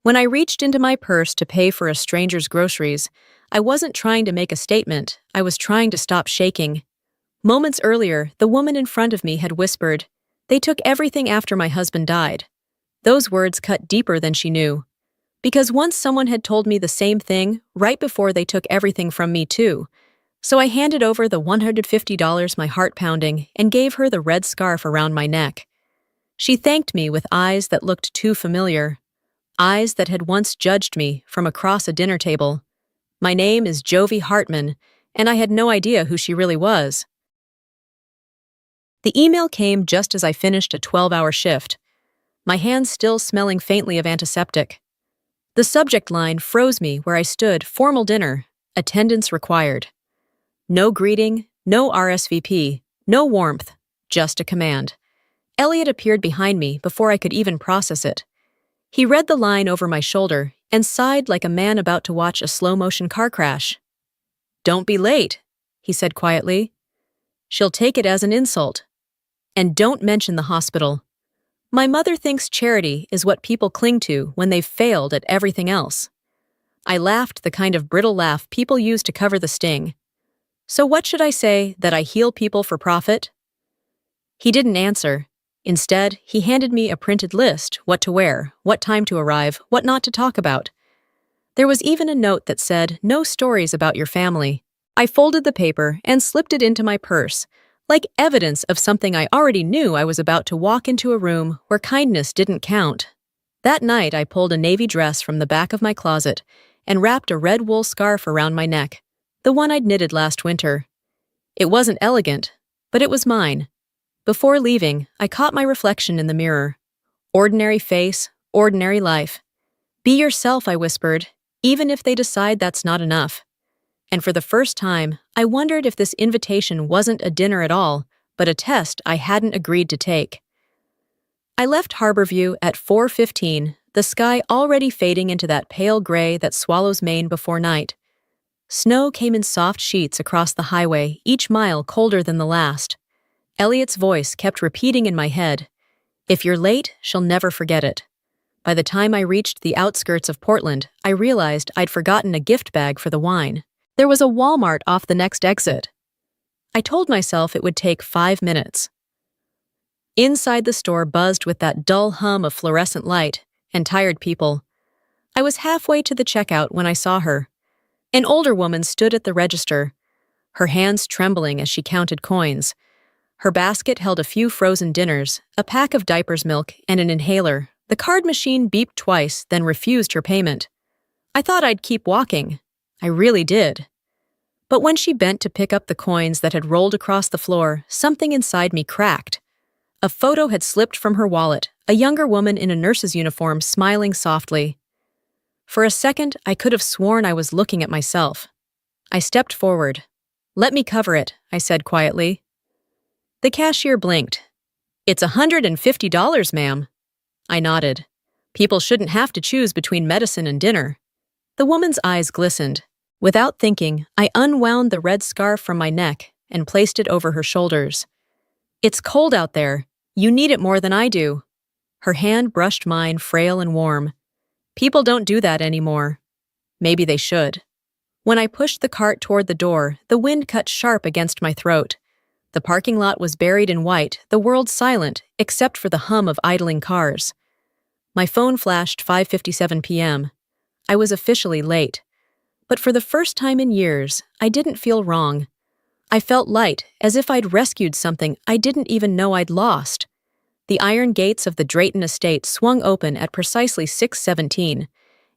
When I reached into my purse to pay for a stranger's groceries, I wasn't trying to make a statement, I was trying to stop shaking. Moments earlier, the woman in front of me had whispered, "They took everything after my husband died." Those words cut deeper than she knew. Because once someone had told me the same thing, right before they took everything from me too. So I handed over the $150, my heart pounding, and gave her the red scarf around my neck. She thanked me with eyes that looked too familiar. Eyes that had once judged me from across a dinner table. My name is Jovi Hartman, and I had no idea who she really was. The email came just as I finished a 12-hour shift, my hands still smelling faintly of antiseptic. The subject line froze me where I stood, formal dinner, attendance required. No greeting, no RSVP, no warmth, just a command. Elliot appeared behind me before I could even process it. He read the line over my shoulder and sighed like a man about to watch a slow-motion car crash. "Don't be late," he said quietly. "She'll take it as an insult. And don't mention the hospital. My mother thinks charity is what people cling to when they've failed at everything else." I laughed, the kind of brittle laugh people use to cover the sting. "So what should I say, that I heal people for profit?" He didn't answer. Instead, he handed me a printed list, what to wear, what time to arrive, what not to talk about. There was even a note that said, "No stories about your family." I folded the paper and slipped it into my purse, like evidence of something I already knew. I was about to walk into a room where kindness didn't count. That night, I pulled a navy dress from the back of my closet and wrapped a red wool scarf around my neck, the one I'd knitted last winter. It wasn't elegant, but it was mine. Before leaving, I caught my reflection in the mirror. Ordinary face, ordinary life. "Be yourself," I whispered, "even if they decide that's not enough." And for the first time, I wondered if this invitation wasn't a dinner at all, but a test I hadn't agreed to take. I left Harborview at 4:15, the sky already fading into that pale gray that swallows Maine before night. Snow came in soft sheets across the highway, each mile colder than the last. Elliot's voice kept repeating in my head, "If you're late, she'll never forget it." By the time I reached the outskirts of Portland, I realized I'd forgotten a gift bag for the wine. There was a Walmart off the next exit. I told myself it would take 5 minutes. Inside the store buzzed with that dull hum of fluorescent light and tired people. I was halfway to the checkout when I saw her. An older woman stood at the register, her hands trembling as she counted coins. Her basket held a few frozen dinners, a pack of diapers, milk, and an inhaler. The card machine beeped twice, then refused her payment. I thought I'd keep walking. I really did. But when she bent to pick up the coins that had rolled across the floor, something inside me cracked. A photo had slipped from her wallet, a younger woman in a nurse's uniform smiling softly. For a second, I could have sworn I was looking at myself. I stepped forward. "Let me cover it," I said quietly. The cashier blinked. "It's $150, ma'am." I nodded. People shouldn't have to choose between medicine and dinner. The woman's eyes glistened. Without thinking, I unwound the red scarf from my neck and placed it over her shoulders. "It's cold out there. You need it more than I do." Her hand brushed mine, frail and warm. People don't do that anymore. Maybe they should. When I pushed the cart toward the door, the wind cut sharp against my throat. The parking lot was buried in white, the world silent, except for the hum of idling cars. My phone flashed 5:57 p.m. I was officially late. But for the first time in years, I didn't feel wrong. I felt light, as if I'd rescued something I didn't even know I'd lost. The iron gates of the Drayton estate swung open at precisely 6:17.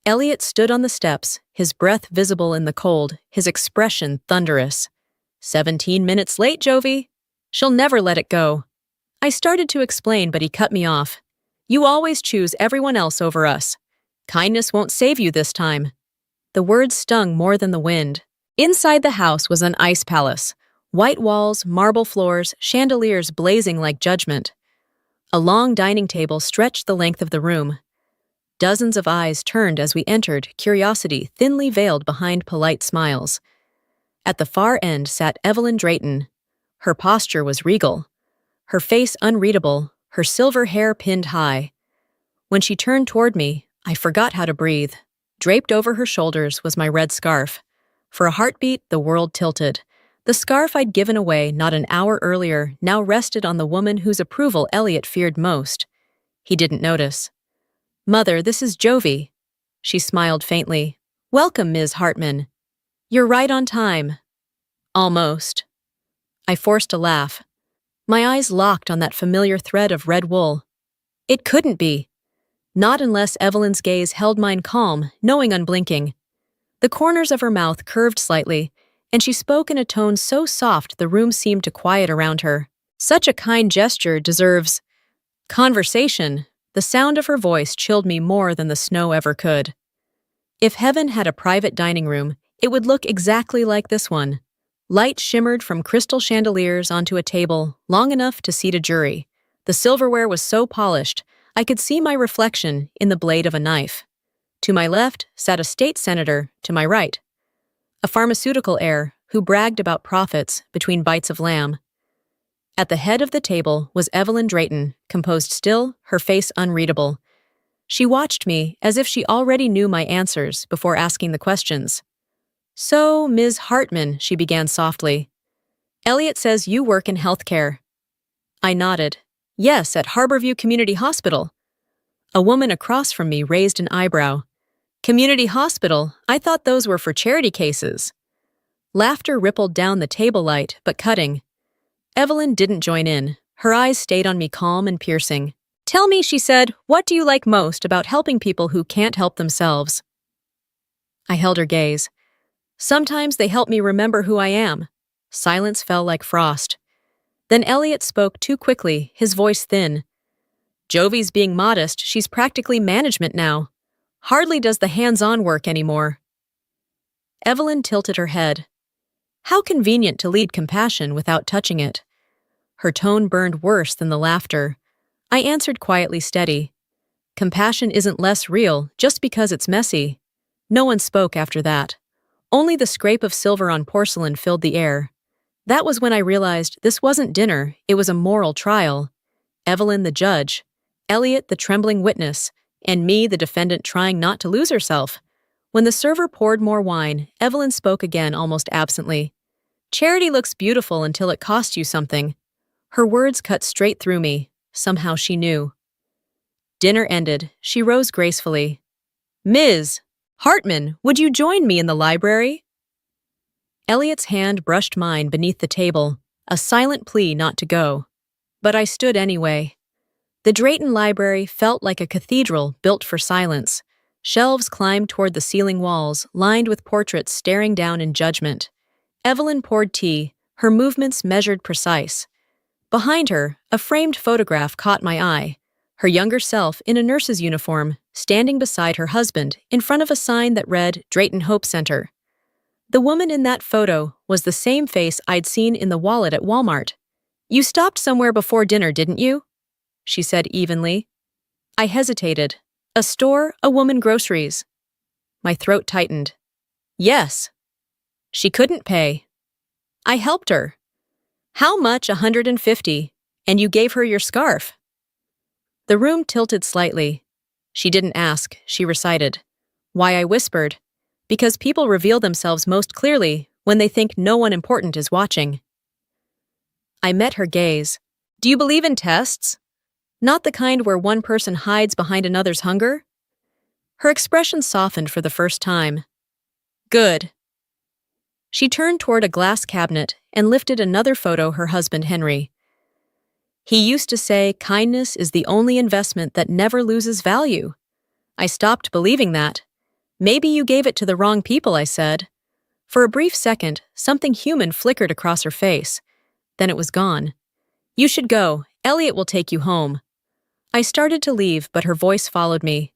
Elliot stood on the steps, his breath visible in the cold, his expression thunderous. 17 minutes late, Jovi. She'll never let it go." I started to explain, but he cut me off. "You always choose everyone else over us. Kindness won't save you this time." The words stung more than the wind. Inside the house was an ice palace. White walls, marble floors, chandeliers blazing like judgment. A long dining table stretched the length of the room. Dozens of eyes turned as we entered, curiosity thinly veiled behind polite smiles. At the far end sat Evelyn Drayton. Her posture was regal. Her face unreadable, her silver hair pinned high. When she turned toward me, I forgot how to breathe. Draped over her shoulders was my red scarf. For a heartbeat, the world tilted. The scarf I'd given away not an hour earlier now rested on the woman whose approval Elliot feared most. He didn't notice. "Mother, this is Jovi." She smiled faintly. "Welcome, Ms. Hartman. You're right on time." "Almost." I forced a laugh. My eyes locked on that familiar thread of red wool. It couldn't be. Not unless Evelyn's gaze held mine calm, knowing unblinking. The corners of her mouth curved slightly, and she spoke in a tone so soft the room seemed to quiet around her. Such a kind gesture deserves conversation. The sound of her voice chilled me more than the snow ever could. If heaven had a private dining room, it would look exactly like this one. Light shimmered from crystal chandeliers onto a table, long enough to seat a jury. The silverware was so polished, I could see my reflection in the blade of a knife. To my left sat a state senator, to my right, a pharmaceutical heir who bragged about profits between bites of lamb. At the head of the table was Evelyn Drayton, composed still, her face unreadable. She watched me as if she already knew my answers before asking the questions. "So, Ms. Hartman," she began softly, "Elliot says you work in healthcare." I nodded. "Yes, at Harborview Community Hospital." A woman across from me raised an eyebrow. "Community hospital? I thought those were for charity cases." Laughter rippled down the table light, but cutting. Evelyn didn't join in. Her eyes stayed on me calm and piercing. "Tell me," she said, "what do you like most about helping people who can't help themselves?" I held her gaze. "Sometimes they help me remember who I am." Silence fell like frost. Then Elliot spoke too quickly, his voice thin. "Jovi's being modest, she's practically management now. Hardly does the hands-on work anymore." Evelyn tilted her head. How convenient to lead compassion without touching it. Her tone burned worse than the laughter. I answered quietly steady. "Compassion isn't less real just because it's messy." No one spoke after that. Only the scrape of silver on porcelain filled the air. That was when I realized this wasn't dinner, it was a moral trial. Evelyn the judge, Elliot the trembling witness, and me the defendant trying not to lose herself. When the server poured more wine, Evelyn spoke again almost absently. "Charity looks beautiful until it costs you something." Her words cut straight through me. Somehow she knew. Dinner ended. She rose gracefully. "Ms. Hartman, would you join me in the library?" Elliot's hand brushed mine beneath the table, a silent plea not to go. But I stood anyway. The Drayton Library felt like a cathedral built for silence. Shelves climbed toward the ceiling walls, lined with portraits staring down in judgment. Evelyn poured tea, her movements measured precise. Behind her, a framed photograph caught my eye. Her younger self in a nurse's uniform, standing beside her husband in front of a sign that read Drayton Hope Center. The woman in that photo was the same face I'd seen in the wallet at Walmart. "You stopped somewhere before dinner, didn't you?" she said evenly. I hesitated. "A store, a woman, groceries." My throat tightened. "Yes." "She couldn't pay." "I helped her." "How much?" "150. And you gave her your scarf." The room tilted slightly. She didn't ask, she recited. Why I whispered. Because people reveal themselves most clearly when they think no one important is watching. I met her gaze. "Do you believe in tests? Not the kind where one person hides behind another's hunger?" Her expression softened for the first time. "Good." She turned toward a glass cabinet and lifted another photo, her husband Henry. "He used to say kindness is the only investment that never loses value." I stopped believing that. "Maybe you gave it to the wrong people," I said. For a brief second, something human flickered across her face. Then it was gone. "You should go. Elliot will take you home." I started to leave, but her voice followed me.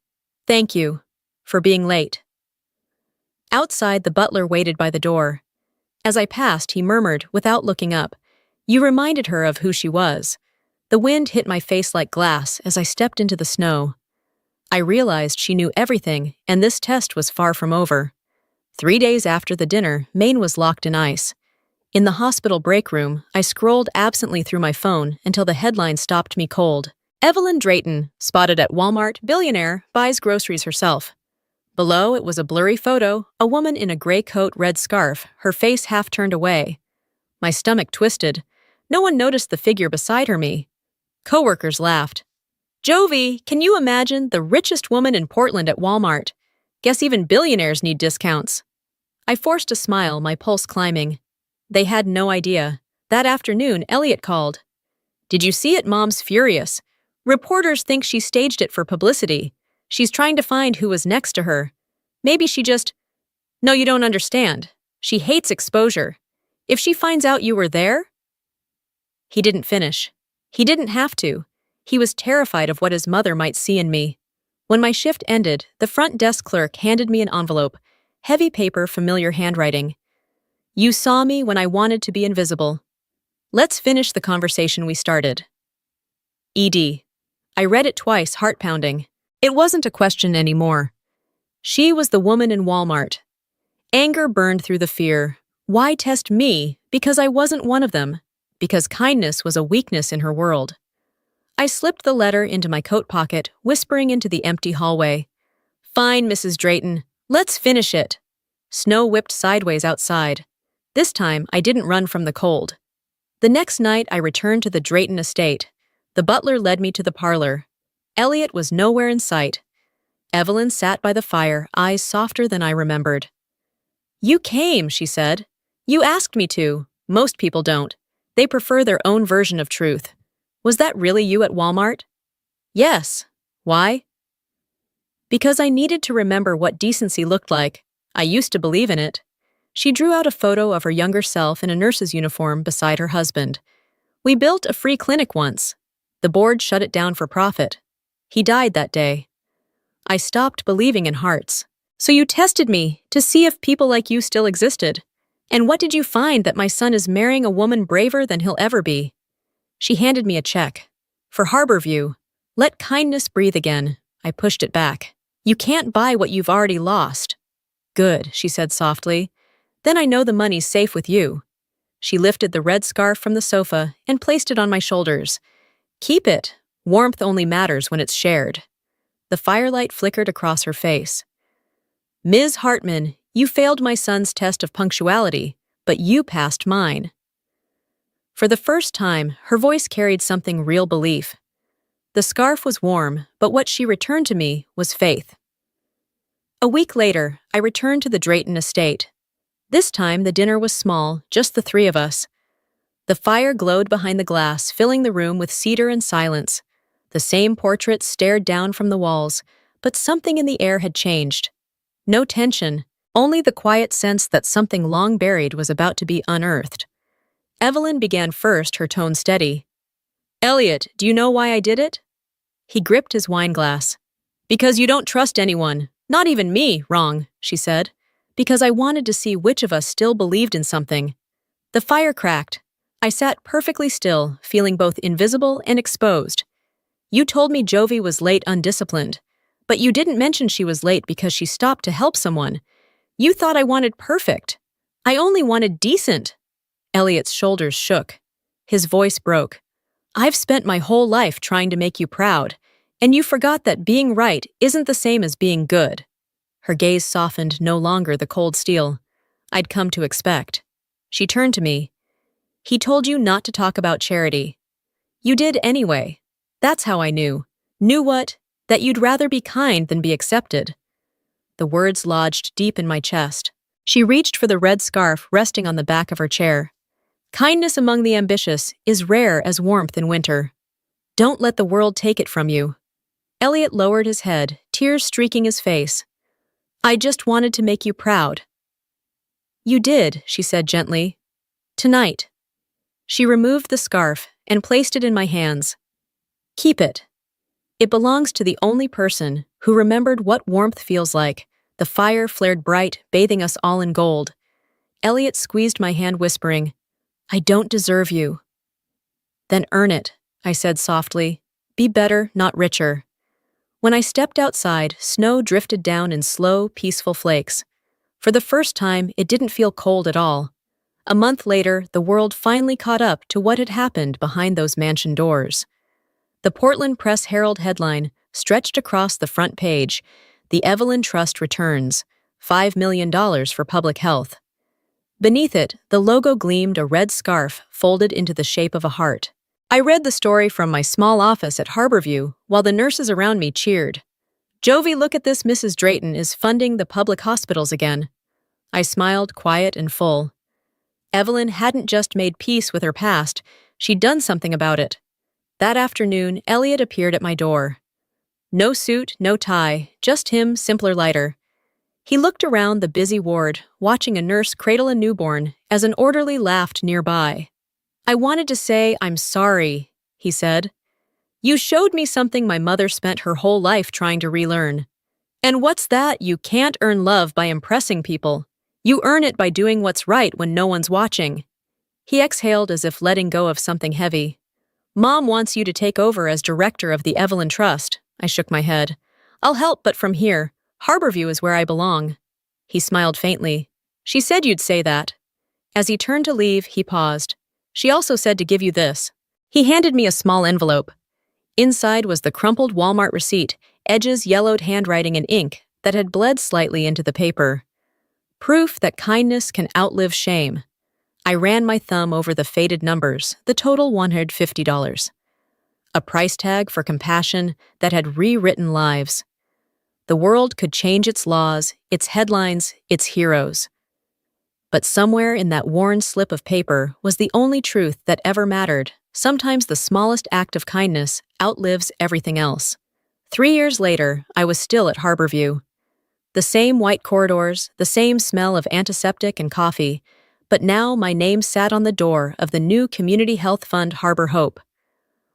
"Thank you. For being late." Outside, the butler waited by the door. As I passed, he murmured, without looking up, "You reminded her of who she was." The wind hit my face like glass as I stepped into the snow. I realized she knew everything, and this test was far from over. 3 days after the dinner, Maine was locked in ice. In the hospital break room, I scrolled absently through my phone until the headline stopped me cold. Evelyn Drayton, spotted at Walmart, billionaire, buys groceries herself. Below, it was a blurry photo, a woman in a gray coat, red scarf, her face half turned away. My stomach twisted. No one noticed the figure beside me. Coworkers laughed. Jovi, can you imagine the richest woman in Portland at Walmart? Guess even billionaires need discounts. I forced a smile, my pulse climbing. They had no idea. That afternoon, Elliot called. Did you see it? Mom's furious. Reporters think she staged it for publicity. She's trying to find who was next to her. Maybe she just... No, you don't understand. She hates exposure. If she finds out you were there... He didn't finish. He didn't have to. He was terrified of what his mother might see in me. When my shift ended, the front desk clerk handed me an envelope. Heavy paper, familiar handwriting. You saw me when I wanted to be invisible. Let's finish the conversation we started. ED. I read it twice, heart pounding. It wasn't a question anymore. She was the woman in Walmart. Anger burned through the fear. Why test me? Because I wasn't one of them. Because kindness was a weakness in her world. I slipped the letter into my coat pocket, whispering into the empty hallway. Fine, Mrs. Drayton. Let's finish it. Snow whipped sideways outside. This time, I didn't run from the cold. The next night, I returned to the Drayton estate. The butler led me to the parlor. Elliot was nowhere in sight. Evelyn sat by the fire, eyes softer than I remembered. You came, she said. You asked me to. Most people don't. They prefer their own version of truth. Was that really you at Walmart? Yes. Why? Because I needed to remember what decency looked like. I used to believe in it. She drew out a photo of her younger self in a nurse's uniform beside her husband. We built a free clinic once. The board shut it down for profit. He died that day. I stopped believing in hearts. So you tested me to see if people like you still existed. And what did you find? That my son is marrying a woman braver than he'll ever be. She handed me a check. For Harborview. Let kindness breathe again. I pushed it back. You can't buy what you've already lost. Good, she said softly. Then I know the money's safe with you. She lifted the red scarf from the sofa and placed it on my shoulders. Keep it. Warmth only matters when it's shared. The firelight flickered across her face. Ms. Hartman, you failed my son's test of punctuality, but you passed mine. For the first time, her voice carried something real belief. The scarf was warm, but what she returned to me was faith. A week later, I returned to the Drayton estate. This time, the dinner was small, just the three of us. The fire glowed behind the glass, filling the room with cedar and silence. The same portraits stared down from the walls, but something in the air had changed. No tension, only the quiet sense that something long buried was about to be unearthed. Evelyn began first, her tone steady. Elliot, do you know why I did it? He gripped his wine glass. Because you don't trust anyone, not even me, wrong, she said. Because I wanted to see which of us still believed in something. The fire cracked. I sat perfectly still, feeling both invisible and exposed. You told me Jovi was late undisciplined, but you didn't mention she was late because she stopped to help someone. You thought I wanted perfect. I only wanted decent. Elliot's shoulders shook. His voice broke. I've spent my whole life trying to make you proud, and you forgot that being right isn't the same as being good. Her gaze softened, no longer the cold steel I'd come to expect. She turned to me. He told you not to talk about charity. You did anyway. That's how I knew. Knew what? That you'd rather be kind than be accepted. The words lodged deep in my chest. She reached for the red scarf resting on the back of her chair. Kindness among the ambitious is rare as warmth in winter. Don't let the world take it from you. Elliot lowered his head, tears streaking his face. I just wanted to make you proud. You did, she said gently. Tonight. She removed the scarf and placed it in my hands. Keep it. It belongs to the only person who remembered what warmth feels like. The fire flared bright, bathing us all in gold. Elliot squeezed my hand, whispering, I don't deserve you. Then earn it, I said softly. Be better, not richer. When I stepped outside, snow drifted down in slow, peaceful flakes. For the first time, it didn't feel cold at all. A month later, the world finally caught up to what had happened behind those mansion doors. The Portland Press Herald headline stretched across the front page: "The Evelyn Trust returns, $5 million for public health." Beneath it, the logo gleamed, a red scarf folded into the shape of a heart. I read the story from my small office at Harborview while the nurses around me cheered. "Jovi, look at this, Mrs. Drayton is funding the public hospitals again." I smiled, quiet and full. Evelyn hadn't just made peace with her past, she'd done something about it. That afternoon, Elliot appeared at my door. No suit, no tie, just him, simpler, lighter. He looked around the busy ward, watching a nurse cradle a newborn as an orderly laughed nearby. "I wanted to say I'm sorry," he said. "You showed me something my mother spent her whole life trying to relearn. And what's that? You can't earn love by impressing people. You earn it by doing what's right when no one's watching." He exhaled as if letting go of something heavy. "Mom wants you to take over as director of the Evelyn Trust." I shook my head. "I'll help, but from here, Harborview is where I belong." He smiled faintly. "She said you'd say that." As he turned to leave, he paused. "She also said to give you this." He handed me a small envelope. Inside was the crumpled Walmart receipt, edges yellowed handwriting in ink that had bled slightly into the paper. Proof that kindness can outlive shame. I ran my thumb over the faded numbers, the total $150. A price tag for compassion that had rewritten lives. The world could change its laws, its headlines, its heroes. But somewhere in that worn slip of paper was the only truth that ever mattered. Sometimes the smallest act of kindness outlives everything else. 3 years later, I was still at Harborview. The same white corridors, the same smell of antiseptic and coffee, but now my name sat on the door of the new Community Health Fund Harbor Hope.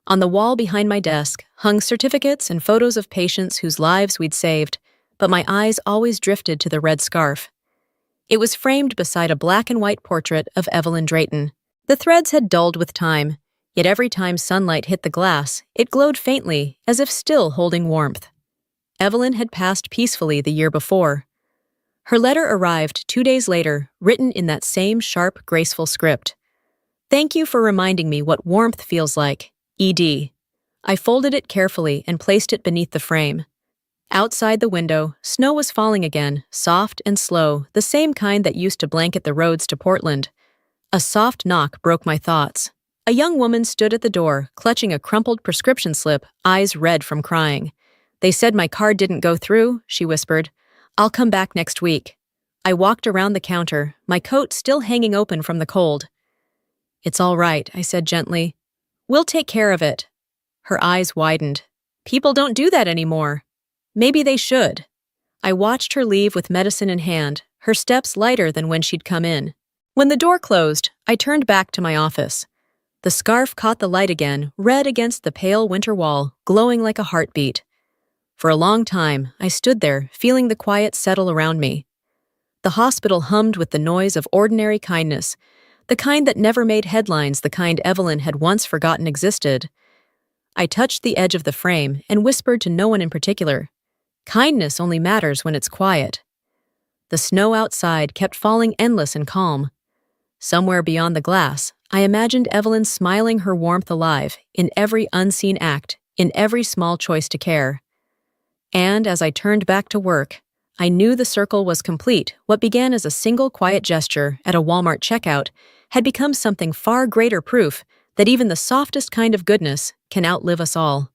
On the wall behind my desk hung certificates and photos of patients whose lives we'd saved, but my eyes always drifted to the red scarf. It was framed beside a black and white portrait of Evelyn Drayton. The threads had dulled with time, yet every time sunlight hit the glass, it glowed faintly, as if still holding warmth. Evelyn had passed peacefully the year before. Her letter arrived 2 days later, written in that same sharp, graceful script. "Thank you for reminding me what warmth feels like. ED." I folded it carefully and placed it beneath the frame. Outside the window, snow was falling again, soft and slow, the same kind that used to blanket the roads to Portland. A soft knock broke my thoughts. A young woman stood at the door, clutching a crumpled prescription slip, eyes red from crying. "They said my card didn't go through," she whispered. "I'll come back next week." I walked around the counter, my coat still hanging open from the cold. "It's all right," I said gently. "We'll take care of it." Her eyes widened. "People don't do that anymore." "Maybe they should." I watched her leave with medicine in hand, her steps lighter than when she'd come in. When the door closed, I turned back to my office. The scarf caught the light again, red against the pale winter wall, glowing like a heartbeat. For a long time, I stood there, feeling the quiet settle around me. The hospital hummed with the noise of ordinary kindness, the kind that never made headlines, the kind Evelyn had once forgotten existed. I touched the edge of the frame and whispered to no one in particular. Kindness only matters when it's quiet. The snow outside kept falling endless and calm. Somewhere beyond the glass, I imagined Evelyn smiling, her warmth alive, in every unseen act, in every small choice to care. And as I turned back to work, I knew the circle was complete. What began as a single quiet gesture at a Walmart checkout had become something far greater, proof that even the softest kind of goodness can outlive us all.